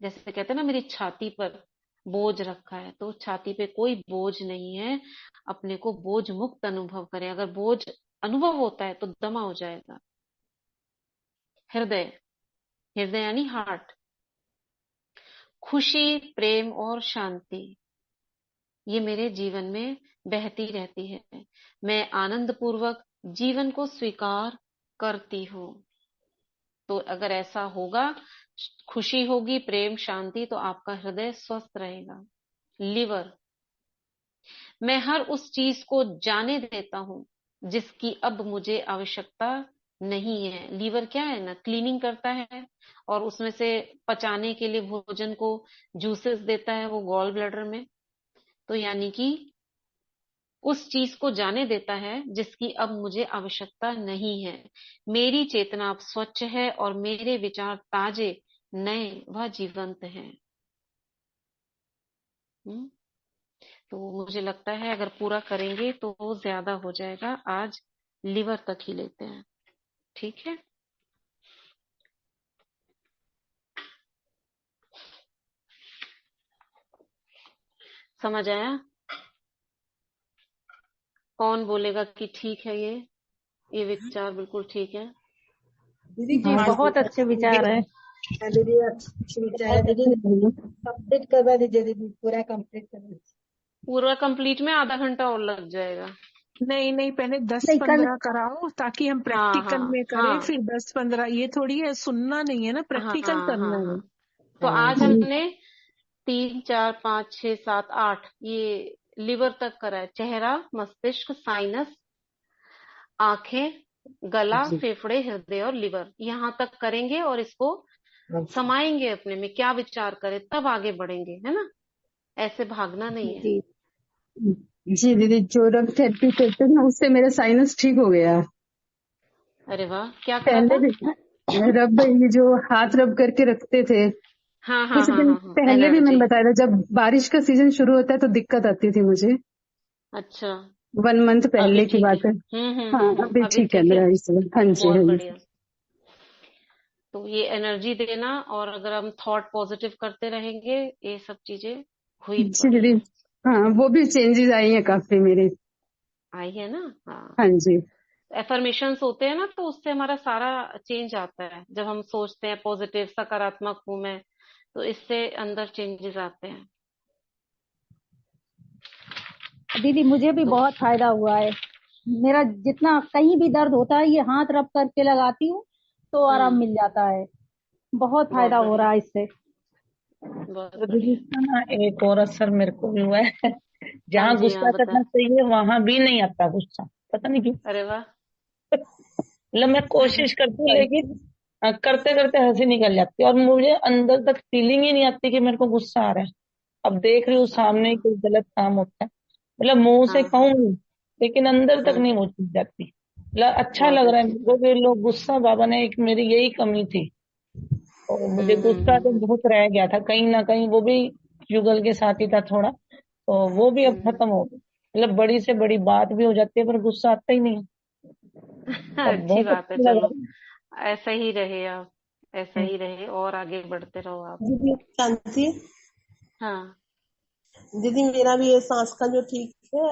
जैसे कहते हैं ना, मेरी छाती पर बोझ रखा है, तो छाती पे कोई बोझ नहीं है। अपने को बोझ मुक्त अनुभव करें। अगर बोझ अनुभव होता है तो दमा हो जाएगा। हृदय, हृदय यानी हार्ट। खुशी, प्रेम और शांति ये मेरे जीवन में बहती रहती है। मैं आनंद पूर्वक जीवन को स्वीकार करती हूँ। तो अगर ऐसा होगा, खुशी होगी, प्रेम, शांति, तो आपका हृदय स्वस्थ रहेगा। लिवर, मैं हर उस चीज को जाने देता हूँ जिसकी अब मुझे आवश्यकता नहीं है। लीवर क्या है ना, क्लीनिंग करता है और उसमें से पचाने के लिए भोजन को जूसेस देता है वो गॉल ब्लैडर में। तो यानी कि उस चीज को जाने देता है जिसकी अब मुझे आवश्यकता नहीं है। मेरी चेतना अब स्वच्छ है और मेरे विचार ताजे, नए व जीवंत हैं। तो मुझे लगता है अगर पूरा करेंगे तो वो ज्यादा हो जाएगा। आज लिवर तक ही लेते हैं, ठीक है। समझ आया? कौन बोलेगा कि ठीक है, ये विचार बिल्कुल ठीक है? दीदी जी हाँ, बहुत अच्छे विचार है दीदी, अच्छे विचार है दीदी। कंप्लीट करवा दीजिए दीदी, पूरा कंप्लीट कर दीजिए। पूरा कंप्लीट में आधा घंटा और लग जाएगा। नहीं नहीं, पहले नहीं, 10-15 कराओ ताकि हम हाँ प्रैक्टिकल हाँ में करें, हाँ फिर 10-15। ये थोड़ी है, सुनना नहीं है ना, हाँ प्रैक्टिकल हाँ करना है। हाँ। तो आज हमने 3, 4, 5, 6, 7, 8 ये लिवर तक करा है। चेहरा, मस्तिष्क, साइनस, आंखें, गला, फेफड़े, हृदय और लिवर, यहाँ तक करेंगे और इसको समाएंगे अपने में, क्या विचार करें, तब आगे बढ़ेंगे, है ना। ऐसे भागना नहीं है। जी दीदी, जो रब थेरेपी करते हैं ना, उससे मेरा साइनस ठीक हो गया। अरे वाह, क्या करा पहले था? भी रब, ये जो हाथ रब करके रखते थे, हाँ हाँ कुछ हाँ दिन हाँ हाँ, पहले भी मैंने एनर्जी। बताया था, जब बारिश का सीजन शुरू होता है तो दिक्कत आती थी मुझे। अच्छा, 1 मंथ अभी पहले की ठीक है। बात है। हाँ, अभी अभी ठीक है ठीक है। मेरा इस हाँ जी, बहुत हाँ जी। बढ़िया। तो ये एनर्जी देना, और अगर हम थॉट पॉजिटिव करते रहेंगे, ये सब चीजें हुई जी पड़ी दीदी, हैं। हाँ वो भी चेंजेस आई हैं काफी मेरे। आई है ना। हाँ, हाँ जी। एफर्मेशंस होते हैं ना, तो उससे हमारा सारा चेंज आता है। जब हम सोचते हैं पॉजिटिव, सकारात्मक हूं मैं, तो इससे अंदर चेंजेस आते हैं। दीदी मुझे भी तो बहुत फायदा हुआ है। मेरा जितना कहीं भी दर्द होता है, ये हाथ रब करके लगाती हूँ तो आराम मिल जाता है। बहुत बहुत फायदा हो रहा बढ़िया, है इससे। बहुत तो दीदी बढ़िया। इसका ना एक और असर मेरे को भी हुआ है। हाँ जहाँ जी, हाँ गुस्सा बता। करना चाहिए वहां भी नहीं आता गुस्सा, पता नहीं क्यों। अरे वाह। मतलब मैं कोशिश करती हूँ, लेकिन करते करते हंसी निकल जाती है और मुझे अंदर तक फीलिंग ही नहीं आती कि मेरे को गुस्सा आ रहा है। अब देख रही हूँ सामने ही कोई गलत काम होता है, मतलब मुंह से हाँ हाँ कहूंगी लेकिन अंदर तक हाँ, नहीं वो चीज जाती। मतलब अच्छा बहुत लग रहा है अच्छी मेरे को बात। कि लोग गुस्सा, बाबा ने एक मेरी यही कमी थी और मुझे गुस्सा तो हम्म। बहुत रह गया था कहीं ना कहीं, वो भी जुगल के साथ ही था थोड़ा, तो वो भी अब हम्म। खत्म हो गया। मतलब बड़ी से बड़ी बात भी हो जाती है पर गुस्सा आता ही नहीं है। और अच्छी बहुत बात है। अच्छा लग चलो, रहा ऐसा ही रहे आप, ऐसा है। ही रहे और आगे बढ़ते रहो आप। दीदी शांति, हाँ। दीदी मेरा भी ये सांस का जो ठीक है,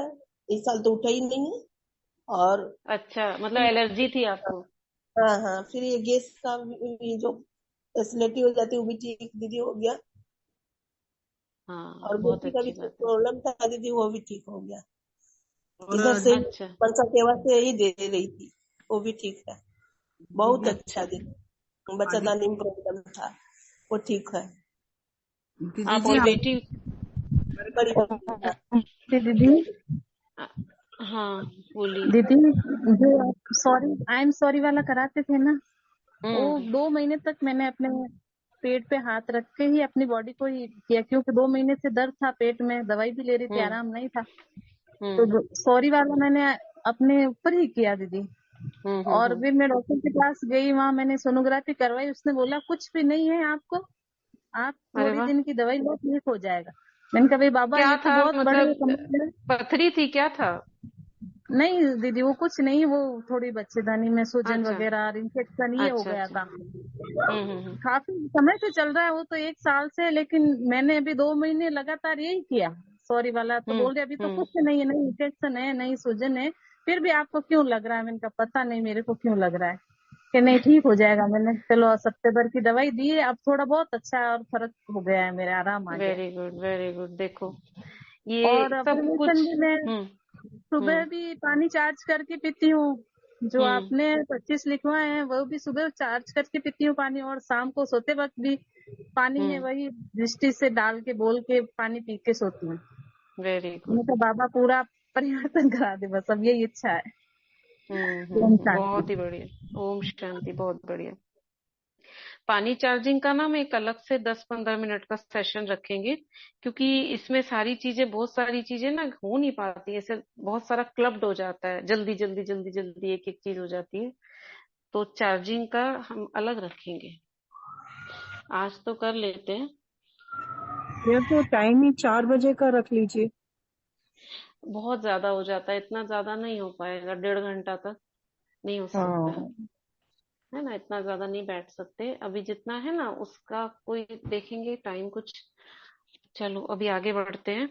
इस साल तो उठा ही नहीं है। और अच्छा, मतलब एलर्जी थी आपको? हाँ हाँ, फिर ये गैस का भी जो एसिडिटी हो जाती है वो भी ठीक दीदी हो गया। हाँ, और बहुत बीपी का भी अच्छी जो बात है। प्रॉब्लम था दीदी वो भी ठीक हो गया। इधर से अच्छा। मनसा सेवा से ही दे रही थी, वो भी ठीक है। बहुत अच्छा दीदी, बच्चादानी में प्रॉब्लम था, वो ठीक है। दीदी जी आपकी हम बेटी? बड़ी बेटी है। दीदी, हाँ, बोलिए। दीदी जो सॉरी, आई एम सॉरी वाला कराते थे ना, वो हम्म 2 महीने तक मैंने अपने पेट पे हाथ रख के ही अपनी बॉडी को ही किया, क्योंकि 2 महीने से दर्द था पेट में, दवाई भी ले रही थी, हम्म आराम नहीं था। हम्म तो सॉरी वाला मैंने अपने ऊपर ही किया दीदी। और हम्म। फिर मैं डॉक्टर के पास गई, वहां मैंने सोनोग्राफी करवाई, उसने बोला कुछ भी नहीं है आपको, आप अरे थोड़ी वाह। दिन की दवाई लो, ठीक हो जाएगा। मैंने कहा भाई बाबा क्या ये तो था, बहुत बड़ी मतलब समस्या है। पथरी थी, क्या था? नहीं दीदी वो कुछ नहीं, वो थोड़ी बच्चेदानी में सूजन अच्छा वगैरह, इन्फेक्शन ये हो अच्छा गया अच्छा। था। हम्म। काफी समय से चल रहा है वो तो, 1 साल से, लेकिन मैंने अभी 2 महीने लगातार यही किया। सॉरी वाला तो बोल रहे अभी तो हम्म। कुछ नहीं है, नहीं इन्फेक्शन है, नहीं सूजन है, फिर भी आपको क्यों लग रहा है? मैंने कहा पता नहीं मेरे को क्यों लग रहा है। कि नहीं ठीक हो जाएगा। मैंने चलो सितंबर की दवाई दी है, अब थोड़ा बहुत अच्छा है और फर्क हो गया है, मेरे आराम आ गया है। Very good, very good. देखो ये और सब प्रिवेशन कुछ। भी मैं हम्म। सुबह हम्म। भी पानी चार्ज करके पीती हूँ। जो हम्म। आपने 25 लिखवाए हैं वो भी सुबह चार्ज करके पीती हूँ पानी, और शाम को सोते वक्त भी पानी में हम्म। वही दृष्टि से डाल के बोल के पानी पी के सोती हूँ। Very good. मैं तो बाबा पूरा परिवर्तन करा दे, बस अब यही इच्छा है। ओम बहुत शांति। ही बढ़िया। ओम शांति, बहुत बढ़िया। पानी चार्जिंग का ना हम एक अलग से 10-15 मिनट का सेशन रखेंगे, क्योंकि इसमें सारी चीजें, बहुत सारी चीजें ना हो नहीं पाती, ऐसे बहुत सारा क्लब्ड हो जाता है, जल्दी जल्दी जल्दी जल्दी एक एक चीज हो जाती है। तो चार्जिंग का हम अलग रखेंगे, आज तो कर लेते हैं। या तो टाइम ही 4 बजे का रख लीजिए। बहुत ज्यादा हो जाता है, इतना ज्यादा नहीं हो पाएगा, 1.5 घंटा तक नहीं हो सकता हाँ, है ना, इतना ज्यादा नहीं बैठ सकते अभी, जितना है ना उसका कोई देखेंगे टाइम कुछ। चलो अभी आगे बढ़ते हैं।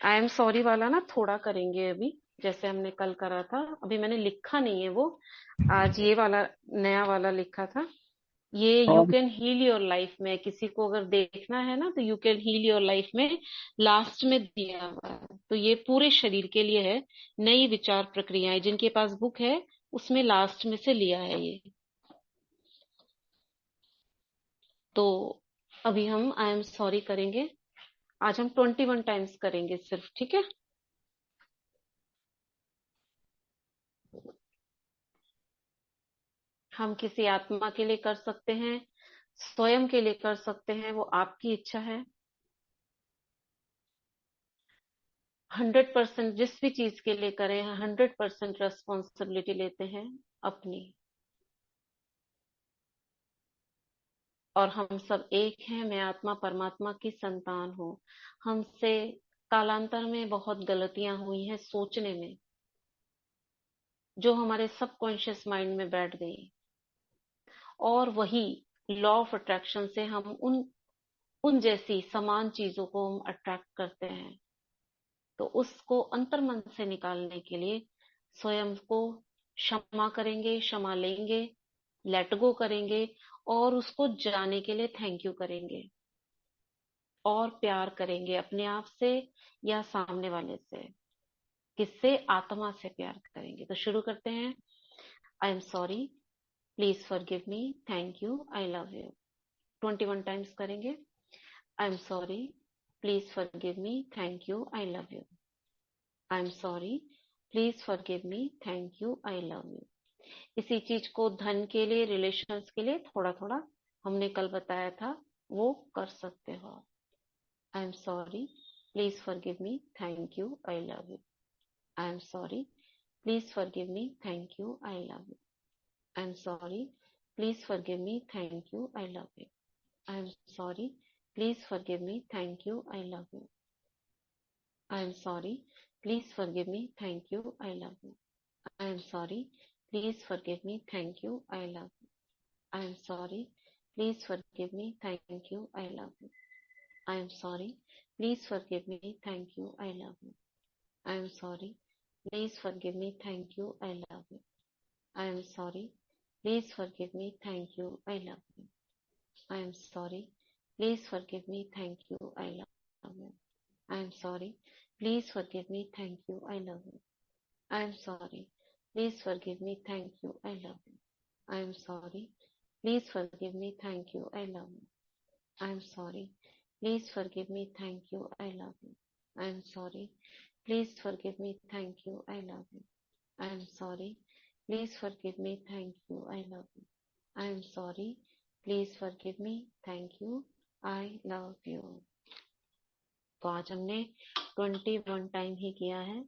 आई एम सॉरी वाला ना थोड़ा करेंगे अभी, जैसे हमने कल करा था। अभी मैंने लिखा नहीं है वो, आज ये वाला नया वाला लिखा था। ये यू और कैन हील योर लाइफ में, किसी को अगर देखना है ना तो you can heal your life में लास्ट में दिया हुआ है। तो ये पूरे शरीर के लिए है, नई विचार प्रक्रियाएं, जिनके पास बुक है उसमें लास्ट में से लिया है ये। तो अभी हम आई एम सॉरी करेंगे, आज हम 21 टाइम्स करेंगे सिर्फ, ठीक है। हम किसी आत्मा के लिए कर सकते हैं, स्वयं के लिए कर सकते हैं, वो आपकी इच्छा है। 100% जिस भी चीज के लिए करें, 100% रेस्पॉन्सिबिलिटी लेते हैं अपनी। और हम सब एक हैं, मैं आत्मा परमात्मा की संतान हूँ। हमसे कालांतर में बहुत गलतियां हुई हैं सोचने में, जो हमारे सबकॉन्शियस माइंड में बैठ गई, और वही लॉ ऑफ अट्रैक्शन से हम उन उन जैसी समान चीजों को हम अट्रैक्ट करते हैं। तो उसको अंतर्मन से निकालने के लिए स्वयं को क्षमा करेंगे, क्षमा लेंगे, लेट गो करेंगे, और उसको जाने के लिए थैंक यू करेंगे, और प्यार करेंगे अपने आप से या सामने वाले से। किससे? आत्मा से प्यार करेंगे। तो शुरू करते हैं। I am sorry, please forgive me, thank you, I love you. 21 times करेंगे। I am sorry, please forgive me, thank you, I love you. I am sorry, please forgive me, thank you, I love you. इसी चीज को धन के लिए, रिलेशंस के लिए थोड़ा थोड़ा हमने कल बताया था, वो कर सकते हो। आई am sorry, please forgive me, thank you, I love you. I am sorry, please forgive me, thank you, I love you. I am sorry, please forgive me, thank you, I love you. I am sorry, please forgive me, thank you, I love you. I am sorry, please forgive me, thank you, I love you. I am sorry. Please forgive me. Thank you. I love you. I am sorry. Please forgive me. Thank you. I love you. I am sorry. Please forgive me. Thank you. I love you. I am sorry. Please forgive me. Thank you. I love you. I am sorry. Please forgive me. Thank you. I love you. I am sorry. Please forgive me. Thank you. I love you. I am sorry. Please forgive me. Thank you. I love you. I am sorry. Please forgive me. Thank you. I love you. I am sorry. Please forgive me. Thank you. I love you. I am sorry. Please forgive me. Thank you. I love you. I am sorry. Please forgive me. Thank you. I love you. I am sorry. Please forgive me. Thank you. I love you. I am sorry. Please forgive me. Thank you. I love you. तो आज हमने 21 टाइम ही किया है।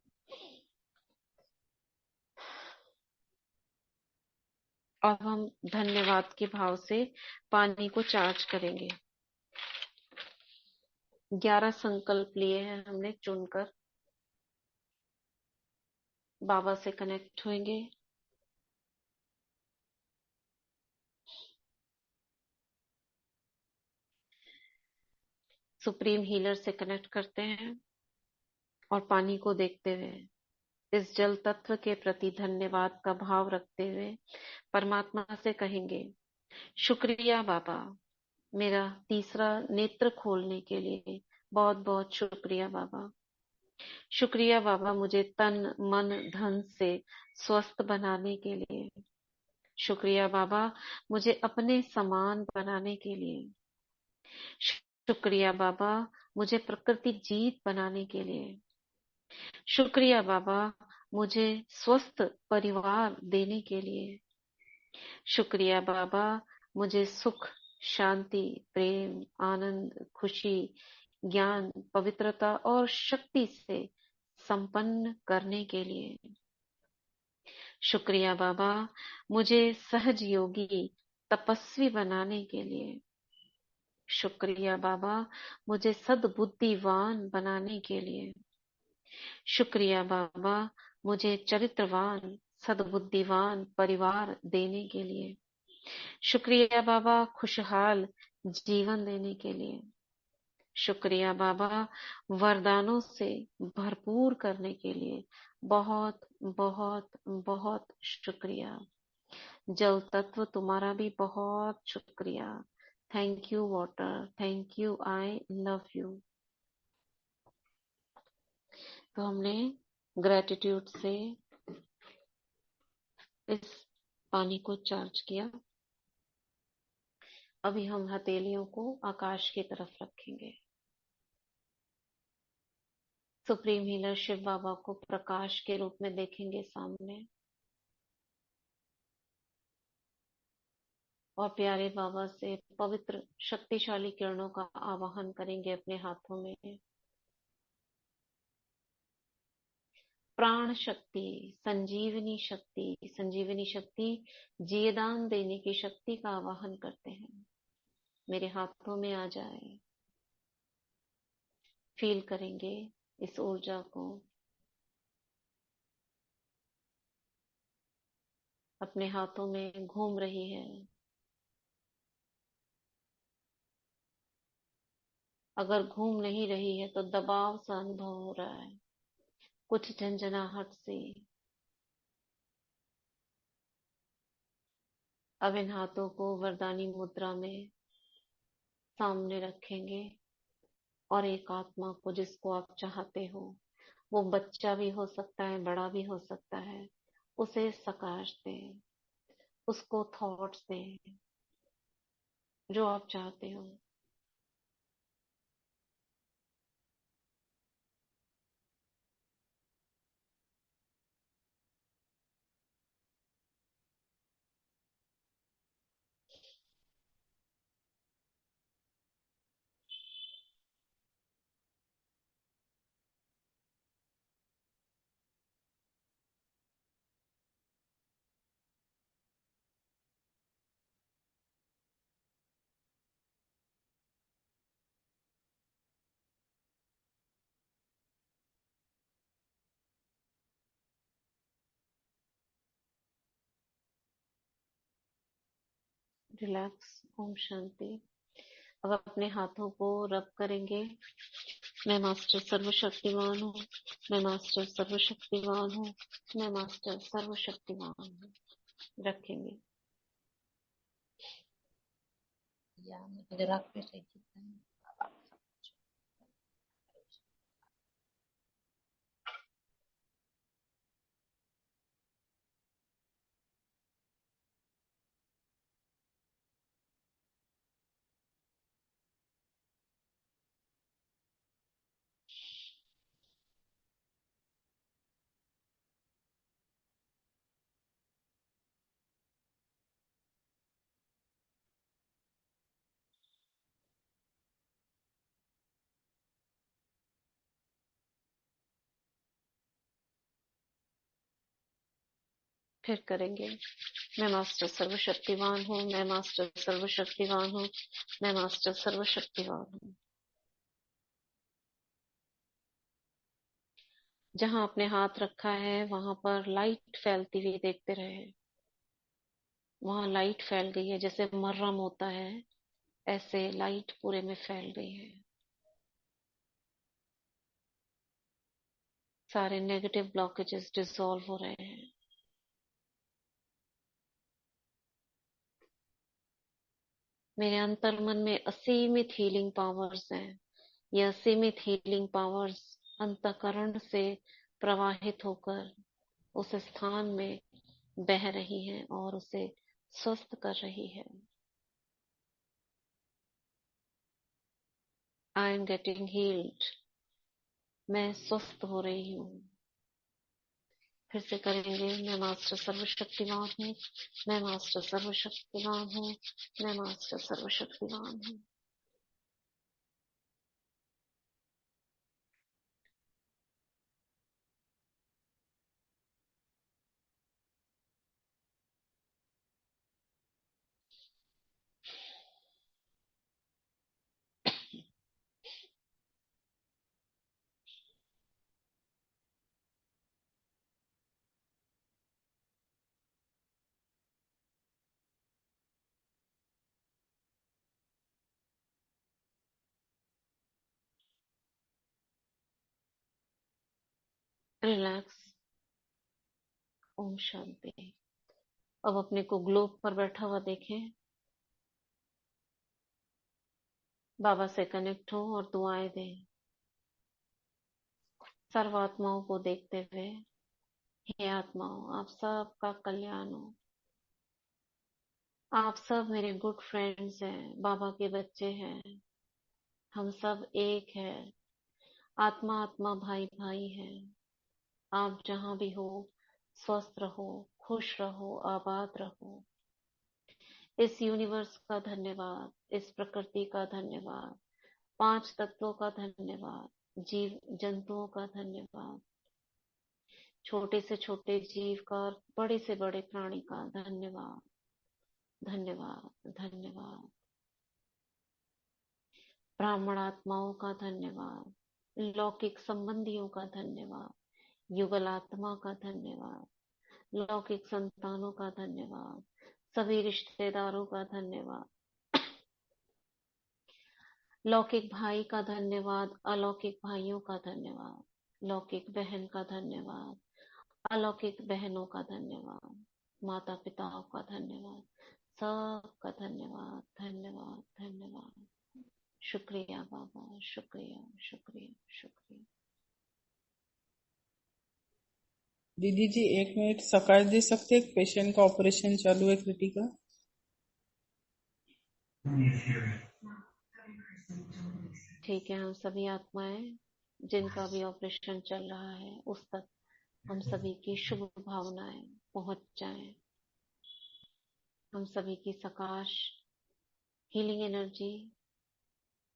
अब हम धन्यवाद के भाव से पानी को चार्ज करेंगे। 11 संकल्प लिए हैं हमने चुनकर, बाबा से कनेक्ट होंगे। सुप्रीम हीलर से कनेक्ट करते हैं, और पानी को देखते हुए इस जल तत्व के प्रति धन्यवाद का भाव रखते हुए परमात्मा से कहेंगे, शुक्रिया बाबा, मेरा तीसरा नेत्र खोलने के लिए बहुत बहुत शुक्रिया बाबा। शुक्रिया बाबा, मुझे तन मन धन से स्वस्थ बनाने के लिए। शुक्रिया बाबा, मुझे अपने समान बनाने के लिए। शुक्रिया बाबा, मुझे प्रकृति जीत बनाने के लिए। शुक्रिया बाबा, मुझे स्वस्थ परिवार देने के लिए। शुक्रिया बाबा, मुझे सुख, शांति, प्रेम, आनंद, खुशी, ज्ञान, पवित्रता और शक्ति से संपन्न करने के लिए। शुक्रिया बाबा, मुझे सहज योगी, तपस्वी बनाने के लिए। शुक्रिया बाबा, मुझे सद्बुद्धिवान बनाने के लिए। शुक्रिया बाबा, मुझे चरित्रवान, सद्बुद्धिवान परिवार देने के लिए। शुक्रिया बाबा, खुशहाल जीवन देने के लिए। शुक्रिया बाबा, वरदानों से भरपूर करने के लिए। बहुत बहुत बहुत शुक्रिया। जल तत्व तुम्हारा भी बहुत शुक्रिया। Thank you water, thank you, I love you. तो हमने ग्रेटिट्यूड से इस पानी को चार्ज किया। अभी हम हथेलियों को आकाश की तरफ रखेंगे। सुप्रीम हीलर शिव बाबा को प्रकाश के रूप में देखेंगे सामने, और प्यारे बाबा से पवित्र शक्तिशाली किरणों का आवाहन करेंगे अपने हाथों में। प्राण शक्ति, संजीवनी शक्ति, संजीवनी शक्ति, जीवदान देने की शक्ति का आवाहन करते हैं। मेरे हाथों में आ जाए। फील करेंगे इस ऊर्जा को अपने हाथों में घूम रही है। अगर घूम नहीं रही है तो दबाव सा अनुभव हो रहा है, कुछ झंझनाहट से। अब इन हाथों को वरदानी मुद्रा में सामने रखेंगे और एक आत्मा को, जिसको आप चाहते हो, वो बच्चा भी हो सकता है, बड़ा भी हो सकता है, उसे सकाश दें, उसको थॉट्स दें जो आप चाहते हो। रिलैक्स। ओम शांति। अब अपने हाथों को रब करेंगे। मैं मास्टर सर्वशक्तिमान हूँ, मैं मास्टर सर्वशक्तिमान हूँ, मैं मास्टर सर्वशक्तिमान हूँ। रखेंगे। फिर करेंगे। मैं मास्टर सर्वशक्तिवान हूँ, मैं मास्टर सर्वशक्तिवान हूँ, मैं मास्टर सर्वशक्तिवान हूँ। जहां आपने हाथ रखा है वहां पर लाइट फैलती हुई देखते रहे। वहां लाइट फैल गई है, जैसे मर्रम होता है ऐसे लाइट पूरे में फैल गई है। सारे नेगेटिव ब्लॉकेजेस डिसॉल्व हो रहे हैं। मेरे अंतर्मन में असीमित हीलिंग पावर्स हैं। ये असीमित हीलिंग पावर्स अंतःकरण से प्रवाहित होकर उस स्थान में बह रही हैं और उसे स्वस्थ कर रही है। I am getting heeled. मैं स्वस्थ हो रही हूँ। फिर से करेंगे। मैं मास्टर सर्वशक्तिमान हूँ। मैं मास्टर सर्वशक्तिमान हूँ। मैं मास्टर सर्वशक्तिमान हूँ। रिलैक्स। ओम शांति। अब अपने को ग्लोब पर बैठा हुआ देखें। बाबा से कनेक्ट हो और दुआएं दें। सर्व आत्माओं को देखते हुए, हे आत्माओं, आप सबका कल्याण हो। आप सब मेरे गुड फ्रेंड्स हैं, बाबा के बच्चे हैं। हम सब एक हैं। आत्मा आत्मा भाई भाई है। आप जहां भी हो स्वस्थ रहो, खुश रहो, आबाद रहो। इस यूनिवर्स का धन्यवाद, इस प्रकृति का धन्यवाद, 5 तत्वों का धन्यवाद, जीव जंतुओं का धन्यवाद, छोटे से छोटे जीव का और बड़े से बड़े प्राणी का धन्यवाद, धन्यवाद, धन्यवाद। ब्राह्मण आत्माओं का धन्यवाद, लौकिक संबंधियों का धन्यवाद, युगल आत्मा का धन्यवाद, लौकिक संतानों का धन्यवाद, सभी रिश्तेदारों का धन्यवाद, लौकिक भाई का धन्यवाद, अलौकिक भाइयों का धन्यवाद, लौकिक बहन का धन्यवाद, अलौकिक बहनों का धन्यवाद, माता पिताओं का धन्यवाद, सबका धन्यवाद, धन्यवाद, धन्यवाद। शुक्रिया बाबा, शुक्रिया, शुक्रिया, शुक्रिया। दीदी जी 1 मिनट सकाळ दे सकते हैं? पेशेंट का ऑपरेशन चालू है क्रिटिकल। ठीक है। हम सभी आत्माएं जिनका भी ऑपरेशन चल रहा है उस तक हम सभी की शुभ भावनाएं पहुंच जाएं। हम सभी की सकाश हीलिंग एनर्जी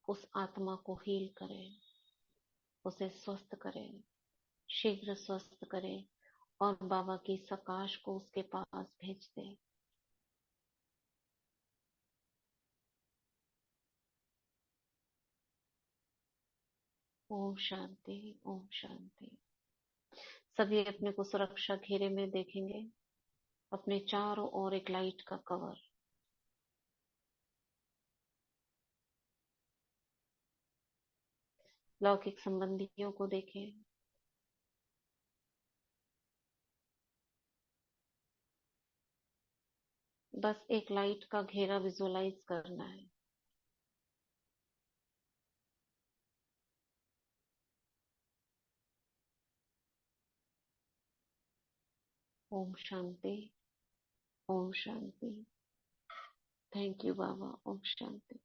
उस आत्मा को हील करे, उसे स्वस्थ करे, शीघ्र स्वस्थ करे और बाबा की सकाश को उसके पास भेज दे। ओम शांति, ओम शांति। सभी अपने को सुरक्षा घेरे में देखेंगे। अपने चारों ओर एक लाइट का कवर। लौकिक संबंधियों को देखें। बस एक लाइट का घेरा विजुअलाइज करना है। ओम शांति, ओम शांति। थैंक यू बाबा। ओम शांति।